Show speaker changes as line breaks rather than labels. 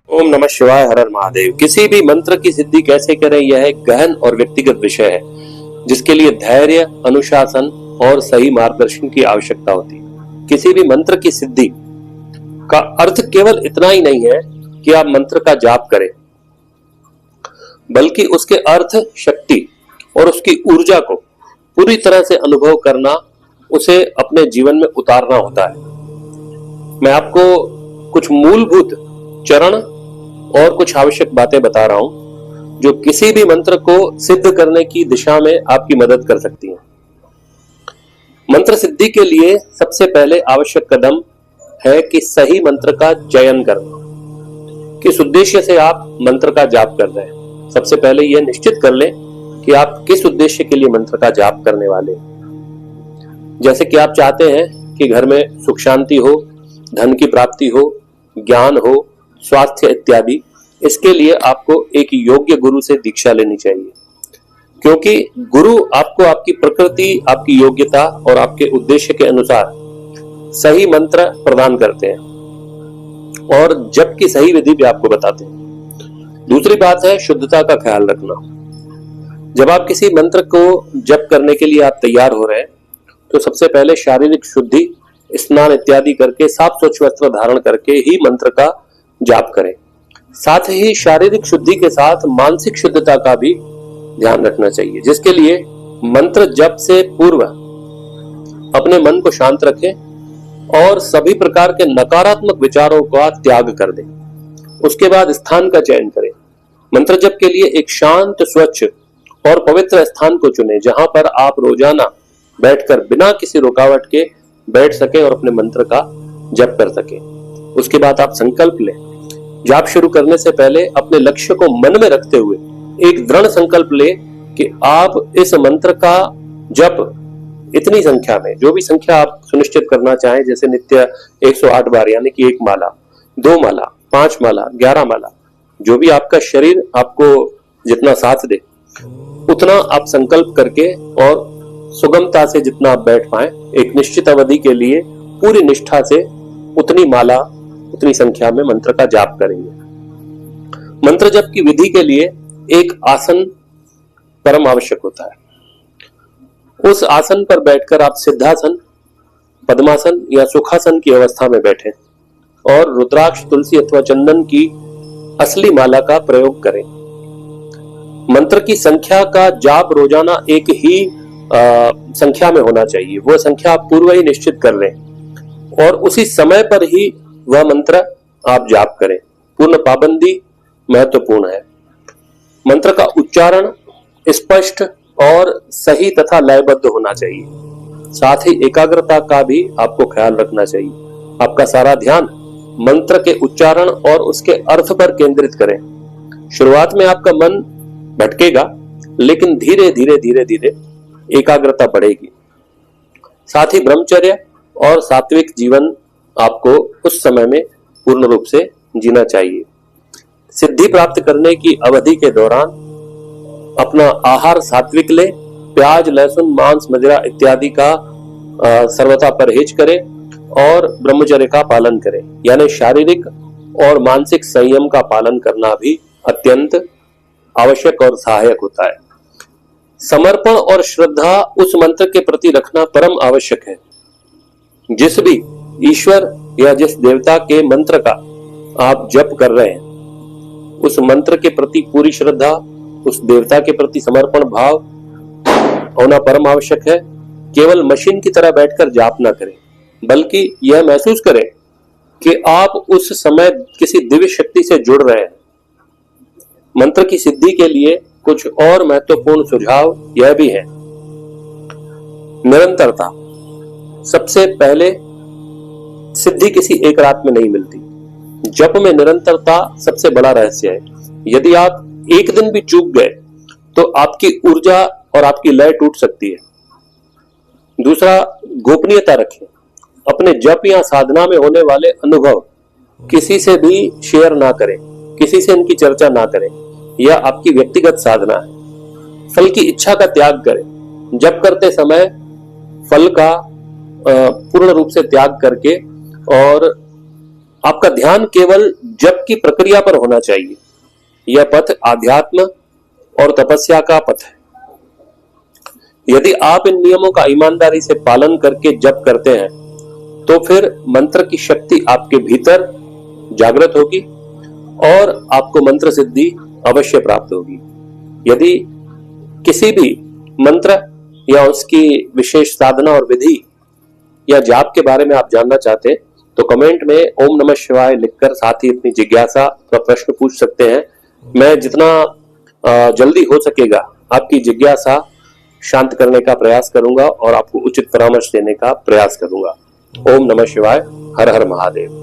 ओम नमः शिवाय, हर हर महादेव। किसी भी मंत्र की सिद्धि कैसे करें, यह एक गहन और व्यक्तिगत विषय है जिसके लिए धैर्य, अनुशासन और सही मार्गदर्शन की आवश्यकता होती है। किसी भी मंत्र की सिद्धि का अर्थ केवल इतना ही नहीं है कि आप मंत्र का जाप करें, बल्कि उसके अर्थ, शक्ति और उसकी ऊर्जा को पूरी तरह से अनुभव करना, उसे अपने जीवन में उतारना होता है। मैं आपको कुछ मूलभूत चरण और कुछ आवश्यक बातें बता रहा हूं जो किसी भी मंत्र को सिद्ध करने की दिशा में आपकी मदद कर सकती हैं। मंत्र सिद्धि के लिए सबसे पहले आवश्यक कदम है कि सही मंत्र का चयन करना। किस उद्देश्य से आप मंत्र का जाप कर रहे हैं, सबसे पहले यह निश्चित कर लें कि आप किस उद्देश्य के लिए मंत्र का जाप करने वाले हैं। जैसे कि आप चाहते हैं कि घर में सुख शांति हो, धन की प्राप्ति हो, ज्ञान हो, स्वास्थ्य इत्यादि। इसके लिए आपको एक योग्य गुरु से दीक्षा लेनी चाहिए, क्योंकि गुरु आपको आपकी प्रकृति, आपकी योग्यता और आपके उद्देश्य के अनुसार सही मंत्र प्रदान करते हैं और जप की सही विधि भी आपको बताते हैं। दूसरी बात है शुद्धता का ख्याल रखना। जब आप किसी मंत्र को जप करने के लिए आप तैयार हो रहे हैं तो सबसे पहले शारीरिक शुद्धि, स्नान इत्यादि करके साफ स्वच्छ वस्त्र धारण करके ही मंत्र का जाप करें। साथ ही शारीरिक शुद्धि के साथ मानसिक शुद्धता का भी ध्यान रखना चाहिए, जिसके लिए मंत्र जप से पूर्व अपने मन को शांत रखें और सभी प्रकार के नकारात्मक विचारों का त्याग कर दें। उसके बाद स्थान का चयन करें। मंत्र जप के लिए एक शांत, स्वच्छ और पवित्र स्थान को चुनें, जहां पर आप रोजाना बैठकर बिना किसी रुकावट के बैठ सके और अपने मंत्र का जप कर सके। उसके बाद आप संकल्प लें। जाप शुरू करने से पहले अपने लक्ष्य को मन में रखते हुए एक दृढ़ संकल्प लें कि आप इस मंत्र का जप इतनी संख्या में, जो भी संख्या आप सुनिश्चित करना चाहें, जैसे नित्य 108 बार यानी कि 1 माला, 2 माला, 5 माला, 11 माला, जो भी आपका शरीर आपको जितना साथ दे उतना आप संकल्प करके और सुगमता से जितना आप बैठ पाए, एक निश्चित अवधि के लिए पूरी निष्ठा से उतनी माला, उतनी संख्या में मंत्र का जाप करेंगे। मंत्र जप की विधि के लिए एक आसन परम आवश्यक होता है। उस आसन पर बैठकर आप सिद्धासन, पद्मासन या सुखासन की अवस्था में बैठें और रुद्राक्ष, तुलसी अथवा चंदन की असली माला का प्रयोग करें। मंत्र की संख्या का जाप रोजाना एक ही संख्या में होना चाहिए। वह संख्या आप पूर्व ही निश्चित कर लें और उसी समय पर ही वह मंत्र आप जाप करें। पूर्ण पाबंदी महत्वपूर्ण है। मंत्र का उच्चारण स्पष्ट और सही तथा लयबद्ध होना चाहिए। साथ ही एकाग्रता का भी आपको ख्याल रखना चाहिए। आपका सारा ध्यान मंत्र के उच्चारण और उसके अर्थ पर केंद्रित करें। शुरुआत में आपका मन भटकेगा, लेकिन धीरे धीरे धीरे धीरे एकाग्रता बढ़ेगी। साथ ही ब्रह्मचर्य और सात्विक जीवन आपको उस समय में पूर्ण रूप से जीना चाहिए। सिद्धि प्राप्त करने की अवधि के दौरान अपना आहार सात्विक ले। प्याज, लहसुन, मांस, मदिरा इत्यादि का सर्वथा परहेज करें और ब्रह्मचर्य का पालन करें, यानी शारीरिक और मानसिक संयम का पालन करना भी अत्यंत आवश्यक और सहायक होता है। समर्पण और श्रद्धा उस मंत्र के प्रति रखना परम आवश्यक है। जिस भी ईश्वर या जिस देवता के मंत्र का आप जप कर रहे हैं, उस मंत्र के प्रति पूरी श्रद्धा, उस देवता के प्रति समर्पण भाव होना परम आवश्यक है। केवल मशीन की तरह बैठकर जाप ना करें, बल्कि यह महसूस करें कि आप उस समय किसी दिव्य शक्ति से जुड़ रहे हैं। मंत्र की सिद्धि के लिए कुछ और महत्वपूर्ण सुझाव यह भी है। निरंतरता। सबसे पहले सिद्धि किसी एक रात में नहीं मिलती। जप में निरंतरता सबसे बड़ा रहस्य है। यदि आप एक दिन भी चूक गए तो आपकी ऊर्जा और आपकी लय टूट सकती है। दूसरा, गोपनीयता रखें। अपने जप या साधना में होने वाले अनुभव किसी से भी शेयर ना करें, किसी से इनकी चर्चा ना करें। यह आपकी व्यक्तिगत साधना है। फल की इच्छा का त्याग करें। जप करते समय फल का पूर्ण रूप से त्याग करके, और आपका ध्यान केवल जप की प्रक्रिया पर होना चाहिए। यह पथ आध्यात्म और तपस्या का पथ है। यदि आप इन नियमों का ईमानदारी से पालन करके जप करते हैं तो फिर मंत्र की शक्ति आपके भीतर जागृत होगी और आपको मंत्र सिद्धि अवश्य प्राप्त होगी। यदि किसी भी मंत्र या उसकी विशेष साधना और विधि या जाप के बारे में आप जानना चाहते हैं तो कमेंट में ओम नमः शिवाय लिखकर साथ ही अपनी जिज्ञासा व प्रश्न पूछ सकते हैं। मैं जितना जल्दी हो सकेगा आपकी जिज्ञासा शांत करने का प्रयास करूंगा और आपको उचित परामर्श देने का प्रयास करूंगा। ओम नमः शिवाय। हर हर महादेव।